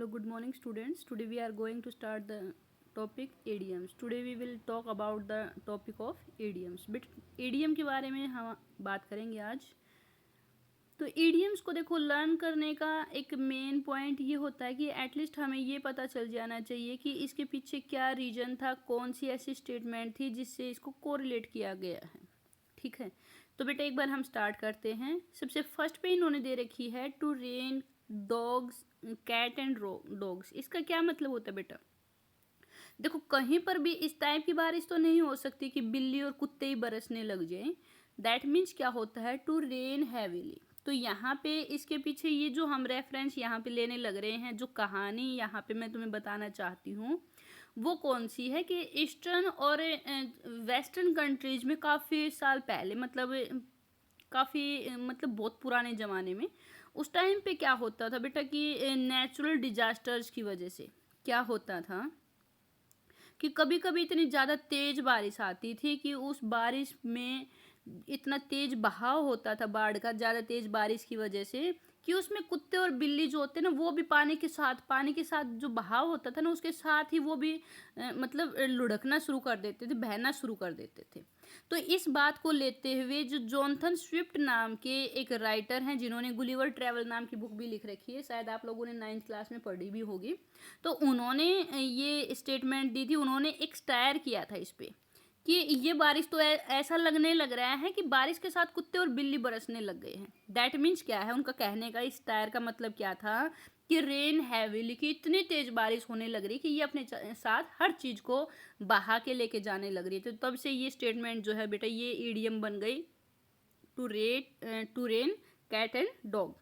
Hello, good morning students. Today we are going to start the topic idioms. Today we will talk about the topic of idioms. But idiom के बारे में हम बात करेंगे आज. तो idioms को देखो लर्न करने का एक मेन पॉइंट ये होता है कि एटलीस्ट हमें ये पता चल जाना चाहिए कि इसके पीछे क्या रीजन था, कौन सी ऐसी स्टेटमेंट थी जिससे इसको कोरिलेट किया गया है. ठीक है, तो बेटा एक बार हम स्टार्ट करते हैं. सबसे फर्स्ट पे इन्होंने दे रखी है to rain dogs cat and dogs. इसका क्या मतलब होता है बेटा? देखो कहीं पर भी इस टाइप की बारिश तो नहीं हो सकती कि बिल्ली और कुत्ते ही बरसने लग जाए. दैट मीन्स क्या होता है? To rain heavily. तो यहाँ पे इसके पीछे ये जो हम रेफरेंस यहाँ पे लेने लग रहे हैं, जो कहानी यहाँ पे मैं तुम्हें बताना चाहती हूँ वो कौन सी है कि ईस्टर्न और वेस्टर्न कंट्रीज में काफ़ी साल पहले, मतलब काफ़ी मतलब बहुत पुराने ज़माने में उस टाइम पे क्या होता था बेटा कि नेचुरल डिजास्टर्स की वजह से क्या होता था कि कभी कभी इतनी ज़्यादा तेज़ बारिश आती थी कि उस बारिश में इतना तेज़ बहाव होता था बाढ़ का, ज़्यादा तेज़ बारिश की वजह से, कि उसमें कुत्ते और बिल्ली जो होते ना वो भी पानी के साथ जो बहाव होता था ना उसके साथ ही वो भी मतलब लुढ़कना शुरू कर देते थे, बहना शुरू कर देते थे. तो इस बात को लेते हुए जो जॉनथन स्विफ्ट नाम के एक राइटर हैं जिन्होंने गुलिवर ट्रैवल नाम की बुक भी लिख रखी है, शायद आप लोगों ने 9th क्लास में पढ़ी भी होगी, तो उन्होंने ये स्टेटमेंट दी थी. उन्होंने एक स्टायर किया था इस पर कि ये बारिश तो ऐसा लगने लग रहा है कि बारिश के साथ कुत्ते और बिल्ली बरसने लग गए हैं. दैट मीन्स क्या है उनका कहने का, इस टायर का मतलब क्या था कि रेन हैवीली, की इतनी तेज बारिश होने लग रही कि ये अपने साथ हर चीज को बहा के लेके जाने लग रही. तो तब से ये स्टेटमेंट जो है बेटा ये ईडियम बन गई, to rain cat and dog.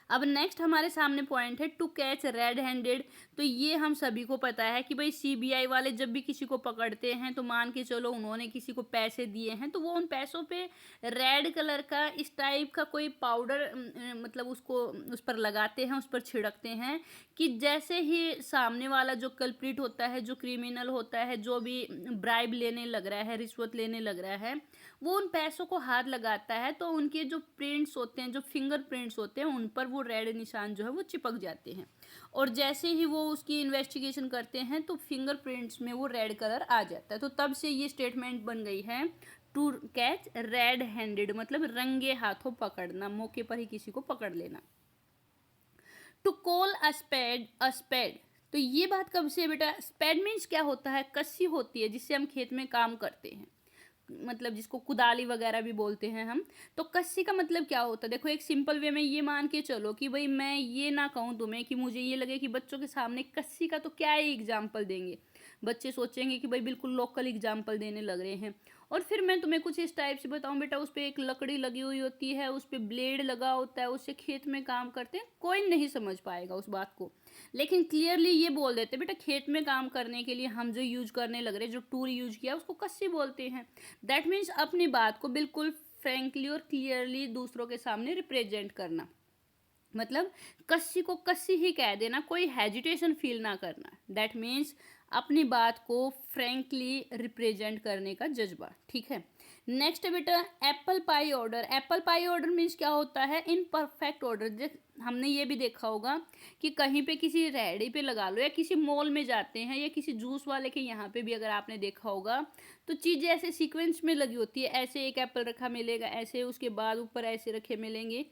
अब नेक्स्ट हमारे सामने पॉइंट है टू कैच रेड हैंडेड. तो ये हम सभी को पता है कि भाई सीबीआई वाले जब भी किसी को पकड़ते हैं तो मान के चलो उन्होंने किसी को पैसे दिए हैं तो वो उन पैसों पे रेड कलर का इस टाइप का कोई पाउडर मतलब उसको उस पर लगाते हैं, उस पर छिड़कते हैं कि जैसे ही सामने वाला जो कल्प्रिट होता है, जो क्रिमिनल होता है, जो भी ब्राइब लेने लग रहा है, रिश्वत लेने लग रहा है, वो उन पैसों को हाथ लगाता है तो उनके जो प्रिंट्स होते हैं, जो फिंगर प्रिंट्स होते हैं, उन पर वो रेड निशान जो है वो चिपक जाते हैं. और जैसे ही वो उसकी इन्वेस्टिगेशन करते हैं तो फिंगर प्रिंट्स में वो रेड कलर आ जाता है. तो तब से ये स्टेटमेंट बन गई है टू कैच रेड हैंडेड, मतलब रंगे हाथों पकड़ना, मौके पर ही किसी को पकड़ लेना. To call a spade. तो ये बात कब से बेटा? स्पेड मीन्स क्या होता है? कस्सी होती है जिससे हम खेत में काम करते हैं, मतलब जिसको कुदाली वगैरह भी बोलते हैं हम. तो कस्सी का मतलब क्या होता है? देखो एक सिंपल वे में ये मान के चलो कि भाई मैं ये ना कहूँ तुम्हें कि मुझे ये लगे कि बच्चों के सामने कस्सी का तो क्या ही एग्जाम्पल देंगे. बच्चे सोचेंगे कि भाई बिल्कुल लोकल एग्जाम्पल देने लग रहे हैं. और फिर मैं तुम्हें कुछ इस टाइप से बताऊं बेटा, उस पर एक लकड़ी लगी हुई होती है, उस पर ब्लेड लगा होता है, उससे खेत में काम करते हैं, कोई नहीं समझ पाएगा उस बात को. लेकिन क्लियरली ये बोल देते बेटा खेत में काम करने के लिए हम जो यूज करने लग रहे हैं, जो टूल यूज किया उसको कस्सी बोलते हैं. दैट मीन्स अपनी बात को बिल्कुल फ्रेंकली और क्लियरली दूसरों के सामने रिप्रेजेंट करना, मतलब कस्सी को कस्सी ही कह देना, कोई हेजिटेशन फील ना करना. दैट मीन्स अपनी बात को फ्रेंकली रिप्रेजेंट करने का जज्बा. ठीक है, नेक्स्ट है बेटा apple pie order. Apple pie order means क्या होता है? In perfect order. हमने ये भी देखा होगा कि कहीं पे किसी रेहड़ी पे लगा लो या किसी मॉल में जाते हैं या किसी जूस वाले के यहाँ पे भी अगर आपने देखा होगा तो चीज़ें ऐसे सीक्वेंस में लगी होती है. ऐसे एक एप्पल रखा मिलेगा, ऐसे उसके बाद ऊपर ऐसे रखे मिलेंगे.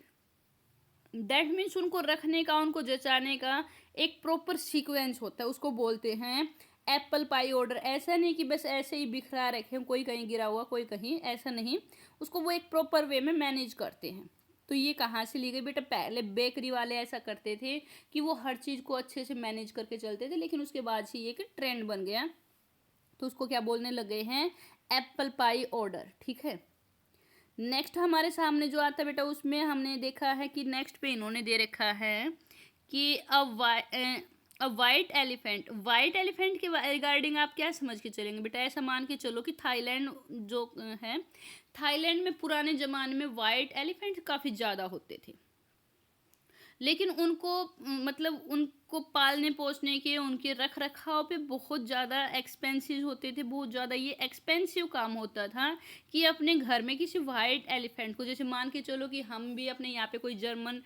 दैट मीन्स उनको रखने का, उनको जचाने का एक प्रॉपर सीक्वेंस होता है, उसको बोलते हैं एप्पल पाई ऑर्डर. ऐसा नहीं कि बस ऐसे ही बिखरा रखे, कोई कहीं गिरा हुआ कोई कहीं, ऐसा नहीं. उसको वो एक प्रॉपर वे में मैनेज करते हैं. तो ये कहाँ से ली गई बेटा? पहले बेकरी वाले ऐसा करते थे कि वो हर चीज़ को अच्छे से मैनेज करके चलते थे, लेकिन उसके बाद से ये कि ट्रेंड बन गया तो उसको क्या बोलने लग गए हैं? Apple pie order. ठीक है, नेक्स्ट हमारे सामने जो आता है बेटा उसमें हमने देखा है कि नेक्स्ट पे इन्होंने दे रखा है कि अ वाइट एलिफेंट. वाइट एलिफेंट के रिगार्डिंग आप क्या समझ के चलेंगे बेटा? ऐसा मान के चलो कि थाईलैंड जो है, थाईलैंड में पुराने ज़माने में वाइट एलिफेंट काफ़ी ज़्यादा होते थे. लेकिन उनको मतलब उनको पालने पोसने के, उनके रख रखाव पे बहुत ज़्यादा एक्सपेंसिव होते थे, बहुत ज़्यादा ये एक्सपेंसिव काम होता था कि अपने घर में किसी वाइट एलिफेंट को, जैसे मान के चलो कि हम भी अपने यहाँ पे कोई जर्मन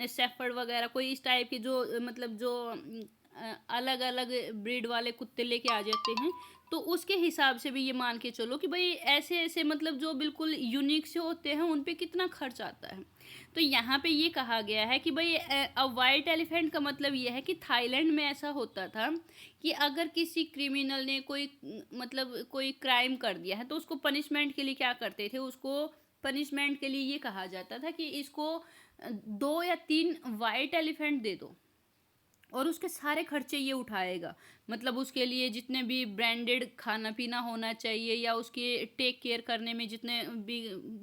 शेफर्ड वगैरह कोई इस टाइप के जो मतलब जो अलग अलग ब्रीड वाले कुत्ते लेके आ जाते हैं, तो उसके हिसाब से भी ये मान के चलो कि भाई ऐसे ऐसे मतलब जो बिल्कुल यूनिक से होते हैं उन पे कितना खर्च आता है। तो यहाँ पे ये कहा गया है कि भाई वाइट एलिफेंट का मतलब ये है कि थाईलैंड में ऐसा होता था कि अगर किसी क्रिमिनल ने कोई मतलब कोई क्राइम कर दिया है तो उसको पनिशमेंट के लिए क्या करते थे, उसको पनिशमेंट के लिए ये कहा जाता था कि इसको 2 या 3 वाइट एलिफेंट दे दो और उसके सारे खर्चे ये उठाएगा। मतलब उसके लिए जितने भी ब्रांडेड खाना पीना होना चाहिए या उसके टेक केयर करने में जितने भी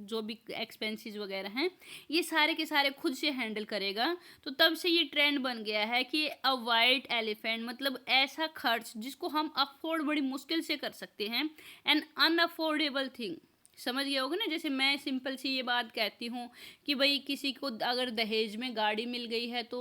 जो भी एक्सपेंसेस वगैरह हैं, ये सारे के सारे खुद से हैंडल करेगा। तो तब से ये ट्रेंड बन गया है कि अ वाइट एलिफेंट मतलब ऐसा खर्च जिसको हम अफोर्ड बड़ी मुश्किल से कर सकते हैं, एन अनअफोर्डेबल थिंग। समझ गया होगा ना, जैसे मैं सिंपल सी ये बात कहती हूँ कि भाई किसी को अगर दहेज में गाड़ी मिल गई है तो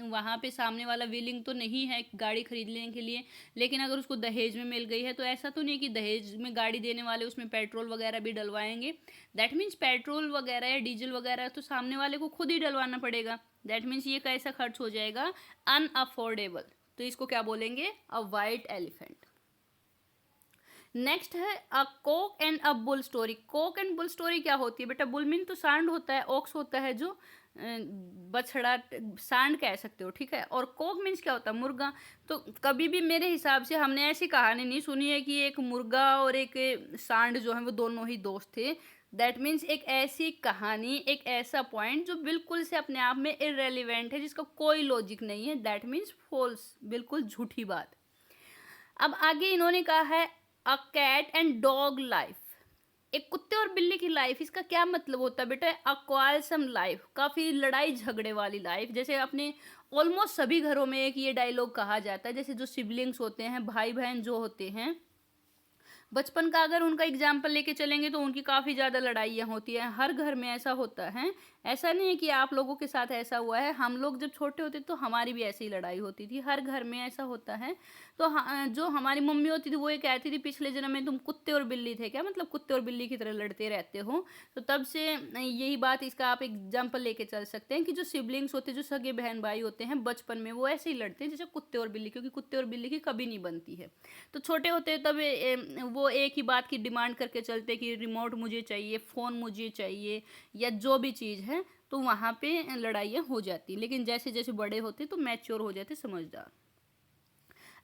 वहाँ पे सामने वाला विलिंग तो नहीं है गाड़ी खरीदने के लिए, लेकिन अगर उसको दहेज में मिल गई है तो ऐसा तो नहीं कि दहेज में गाड़ी देने वाले उसमें पेट्रोल वगैरह भी डलवाएंगे। दैट मीन्स पेट्रोल वगैरह या डीजल वगैरह तो सामने वाले को खुद ही डलवाना पड़ेगा। दैट मीन्स ये कैसा खर्च हो जाएगा, अनअफोर्डेबल। तो इसको क्या बोलेंगे, अ वाइट एलिफेंट। नेक्स्ट है a cock and a bull story. Cock and bull story क्या होती है बेटा, बुल मीन तो सांड होता है, ओक्स होता है जो बछड़ा, सांड कह सकते हो, ठीक है। और कोक मीन्स क्या होता है, मुर्गा। तो कभी भी मेरे हिसाब से हमने ऐसी कहानी नहीं सुनी है कि एक मुर्गा और एक सांड जो है वो दोनों ही दोस्त थे। दैट मीन्स एक ऐसी कहानी, एक ऐसा पॉइंट जो बिल्कुल से अपने आप में इररेलीवेंट है, जिसका कोई लॉजिक नहीं है। दैट मीन्स फॉल्स, बिल्कुल झूठी बात। अब आगे इन्होंने कहा है a cat and dog life. एक कुत्ते और बिल्ली की लाइफ, इसका क्या मतलब होता है बेटा, अ क्वालसम लाइफ, काफ़ी लड़ाई झगड़े वाली लाइफ। जैसे अपने ऑलमोस्ट सभी घरों में एक ये डायलॉग कहा जाता है, जैसे जो सिबलिंग्स होते हैं, भाई बहन जो होते हैं, बचपन का अगर उनका एग्जाम्पल लेके चलेंगे तो उनकी काफ़ी ज़्यादा लड़ाइयाँ होती हैं, हर घर में ऐसा होता है। ऐसा नहीं है कि आप लोगों के साथ ऐसा हुआ है, हम लोग जब छोटे होते तो हमारी भी ऐसी लड़ाई होती थी, हर घर में ऐसा होता है। तो जो हमारी मम्मी होती थी वो ये कहती थी पिछले जन्म में तुम कुत्ते और बिल्ली थे क्या, मतलब कुत्ते और बिल्ली की तरह लड़ते रहते हो। तो तब से यही बात, इसका आप एग्जाम्पल लेके चल सकते हैं कि जो सिबलिंग्स होते हैं, जो सगे बहन भाई होते हैं, बचपन में वो ऐसे ही लड़ते हैं जैसे कुत्ते और बिल्ली, क्योंकि कुत्ते और बिल्ली की कभी नहीं बनती है। तो छोटे होते तब वो एक ही बात की डिमांड करके चलते कि रिमोट मुझे चाहिए, फ़ोन मुझे चाहिए, या जो भी चीज़ है, तो वहाँ पे लड़ाइयाँ हो जाती। लेकिन जैसे जैसे बड़े होते तो मैच्योर हो जाते, समझदार।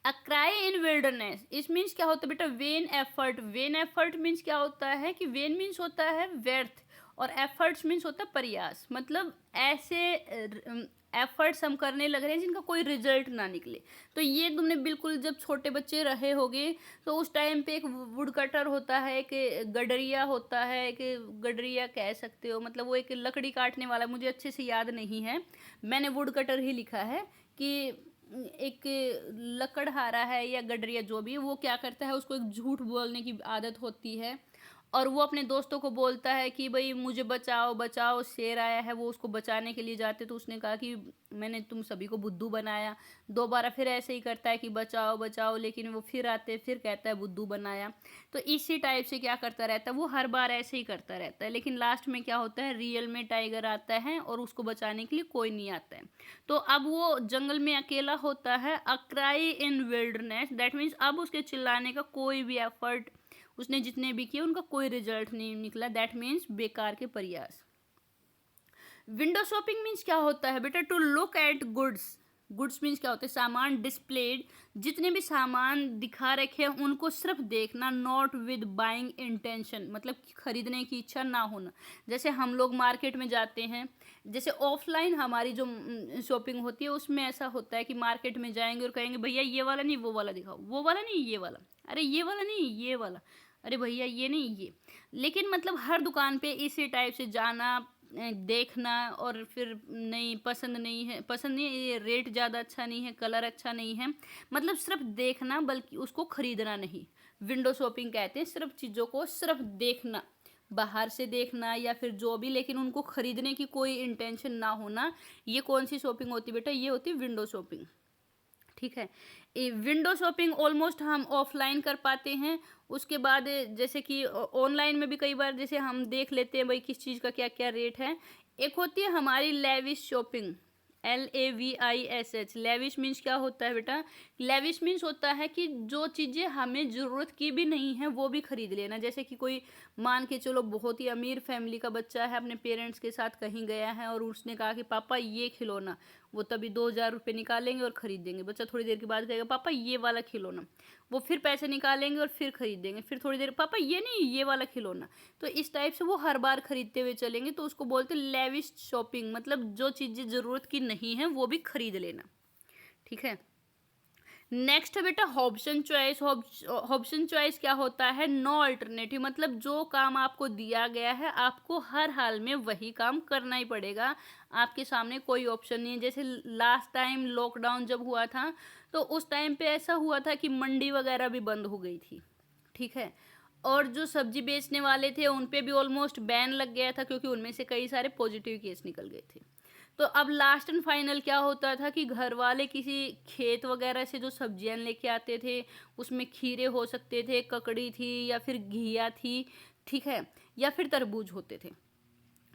अ क्राई इन विल्डरनेस, इस मीन्स क्या होता है बेटा, when effort. When effort means क्या होता है कि वेन मीन्स होता है व्यर्थ और एफर्ट्स मीन्स होता है प्रयास। मतलब ऐसे एफर्ट्स हम करने लग रहे हैं जिनका कोई रिजल्ट ना निकले। तो ये तुमने बिल्कुल जब छोटे बच्चे रहे होगे तो उस टाइम पे एक वुड कटर होता है, एक गडरिया होता है, एक गडरिया कह सकते हो, मतलब वो एक लकड़ी काटने वाला, मुझे अच्छे से याद नहीं है, मैंने वुड कटर ही लिखा है। कि एक लकड़हारा है या गडरिया जो भी, वो क्या करता है, उसको एक झूठ बोलने की आदत होती है और वो अपने दोस्तों को बोलता है कि भाई मुझे बचाओ बचाओ, शेर आया है। वो उसको बचाने के लिए जाते तो उसने कहा कि मैंने तुम सभी को बुद्धू बनाया। दोबारा फिर ऐसे ही करता है कि बचाओ बचाओ, लेकिन वो फिर आते, फिर कहता है बुद्धू बनाया। तो इसी टाइप से क्या करता रहता है, वो हर बार ऐसे ही करता रहता है, लेकिन लास्ट में क्या होता है, रियल में टाइगर आता है और उसको बचाने के लिए कोई नहीं आता है। तो अब वो जंगल में अकेला होता है, a cry in wilderness. That means अब उसके चिल्लाने का कोई भी एफर्ट, उसने जितने भी किए उनका कोई रिजल्ट नहीं निकला। दैट मीन्स बेकार के प्रयास। विंडो शॉपिंग मीन्स क्या होता है बेटा, to look at goods. Goods means क्या होता है, सामान डिस्प्लेड, जितने भी सामान दिखा रखे हैं उनको सिर्फ देखना, नॉट विद बाइंग इंटेंशन, मतलब खरीदने की इच्छा ना होना। जैसे हम लोग मार्केट में जाते हैं, जैसे ऑफलाइन हमारी जो शॉपिंग होती है उसमें ऐसा होता है कि मार्केट में जाएंगे और कहेंगे भैया ये वाला नहीं वो वाला दिखाओ, वो वाला नहीं ये वाला, अरे ये वाला नहीं ये वाला, अरे भैया ये नहीं ये। लेकिन मतलब हर दुकान पे इसी टाइप से जाना, देखना, और फिर नहीं पसंद नहीं है, पसंद नहीं है, ये रेट ज़्यादा अच्छा नहीं है, कलर अच्छा नहीं है, मतलब सिर्फ देखना, बल्कि उसको खरीदना नहीं। विंडो शॉपिंग कहते हैं सिर्फ चीज़ों को सिर्फ देखना, बाहर से देखना या फिर जो भी, लेकिन उनको खरीदने की कोई इंटेंशन ना होना, ये कौन सी शॉपिंग होती है बेटा? ये होती है विंडो शॉपिंग। ठीक है, विंडो शॉपिंग ऑलमोस्ट हम ऑफलाइन कर पाते हैं। उसके बाद जैसे कि ऑनलाइन में भी कई बार जैसे हम देख लेते हैं भाई किस चीज़ का क्या क्या रेट है। एक होती है हमारी lavish shopping, LAVISH। Lavish means क्या होता है बेटा? लेविश मीन्स होता है कि जो चीज़ें हमें ज़रूरत की भी नहीं है वो भी खरीद लेना। जैसे कि कोई मान के चलो बहुत ही अमीर फैमिली का बच्चा है, अपने पेरेंट्स के साथ कहीं गया है और उसने कहा कि पापा ये खिलौना, वो तभी 2,000 रुपये निकालेंगे और ख़रीद देंगे। बच्चा थोड़ी देर के बाद कहेगा पापा ये वाला खिलौना, वो फिर पैसे निकालेंगे और फिर खरीद देंगे। फिर थोड़ी देर पापा ये नहीं, ये वाला खिलौना। तो इस टाइप से वो हर बार खरीदते हुए चलेंगे, तो उसको बोलते हैं लेविश शॉपिंग, मतलब जो चीज़ें ज़रूरत की नहीं है वो भी खरीद लेना। ठीक है, नेक्स्ट है बेटा हॉब्सन चॉइस। हॉब्सन चॉइस क्या होता है? नो अल्टरनेटिव, मतलब जो काम आपको दिया गया है आपको हर हाल में वही काम करना ही पड़ेगा, आपके सामने कोई ऑप्शन नहीं है। जैसे लास्ट टाइम लॉकडाउन जब हुआ था तो उस टाइम पे ऐसा हुआ था कि मंडी वगैरह भी बंद हो गई थी। ठीक है, और जो सब्जी बेचने वाले थे उन पे भी ऑलमोस्ट बैन लग गया था, क्योंकि उनमें से कई सारे पॉजिटिव केस निकल गए थे। तो अब लास्ट एंड फाइनल क्या होता था कि घर वाले किसी खेत वगैरह से जो सब्जियां लेके आते थे, उसमें खीरे हो सकते थे, ककड़ी थी या फिर घिया थी, ठीक है, या फिर तरबूज होते थे।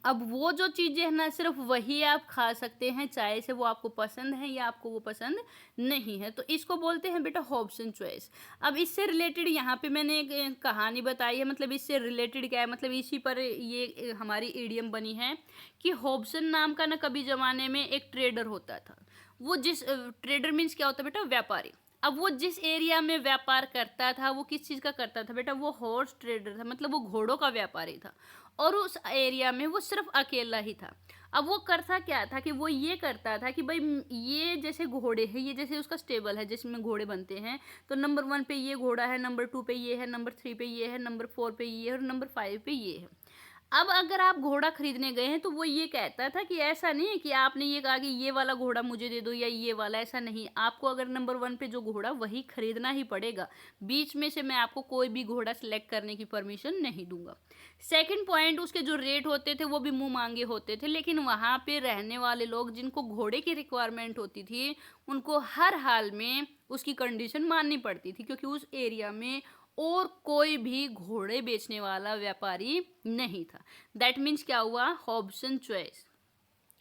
अब वो जो चीज़ें हैं ना सिर्फ वही आप खा सकते हैं, चाहे से वो आपको पसंद है या आपको वो पसंद नहीं है। तो इसको बोलते हैं बेटा हॉब्सन चॉइस। अब इससे रिलेटेड यहाँ पे मैंने एक कहानी बताई है, मतलब इससे रिलेटेड क्या है, मतलब इसी पर ये हमारी इडियम बनी है कि हॉब्सन नाम का ना कभी ज़माने में एक ट्रेडर होता था। वो जिस ट्रेडर मीन्स क्या होता है बेटा? व्यापारी। अब वो जिस एरिया में व्यापार करता था वो किस चीज़ का करता था बेटा? वो हॉर्स ट्रेडर था, मतलब वो घोड़ों का व्यापारी था। और उस एरिया में वो सिर्फ अकेला ही था। अब वो करता क्या था कि वो ये करता था कि भाई ये जैसे घोड़े हैं, ये जैसे उसका स्टेबल है जिसमें घोड़े बनते हैं, तो नंबर 1 पे ये घोड़ा है, नंबर 2 पे ये है, नंबर 3 पे ये है, नंबर 4 पे ये है और नंबर 5 पे ये है। अब अगर आप घोड़ा खरीदने गए हैं तो वो ये कहता था कि ऐसा नहीं है कि आपने ये कहा कि ये वाला घोड़ा मुझे दे दो या ये वाला, ऐसा नहीं। आपको अगर नंबर 1 पे जो घोड़ा वही खरीदना ही पड़ेगा, बीच में से मैं आपको कोई भी घोड़ा सिलेक्ट करने की परमिशन नहीं दूंगा। सेकंड पॉइंट, उसके जो रेट होते थे वो भी मुंह मांगे होते थे, लेकिन वहाँ पे रहने वाले लोग जिनको घोड़े की रिक्वायरमेंट होती थी उनको हर हाल में उसकी कंडीशन माननी पड़ती थी, क्योंकि उस एरिया में और कोई भी घोड़े बेचने वाला व्यापारी नहीं था। दैट मीन्स क्या हुआ? Hobson choice.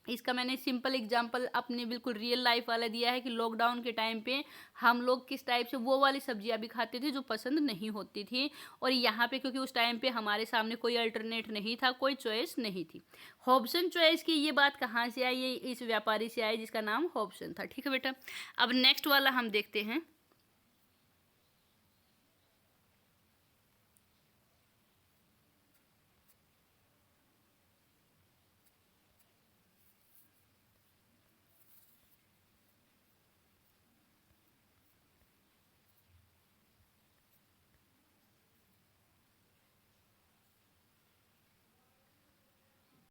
इसका मैंने सिंपल एग्जांपल अपने बिल्कुल रियल लाइफ वाला दिया है कि लॉकडाउन के टाइम पे हम लोग किस टाइप से वो वाली सब्जियां भी खाते थे जो पसंद नहीं होती थी, और यहाँ पे क्योंकि उस टाइम पे हमारे सामने कोई अल्टरनेट नहीं था, कोई चॉइस नहीं थी। हॉब्सन चॉइस की ये बात कहाँ से आई? ये इस व्यापारी से आई जिसका नाम हॉब्सन था। ठीक है बेटा, अब नेक्स्ट वाला हम देखते हैं।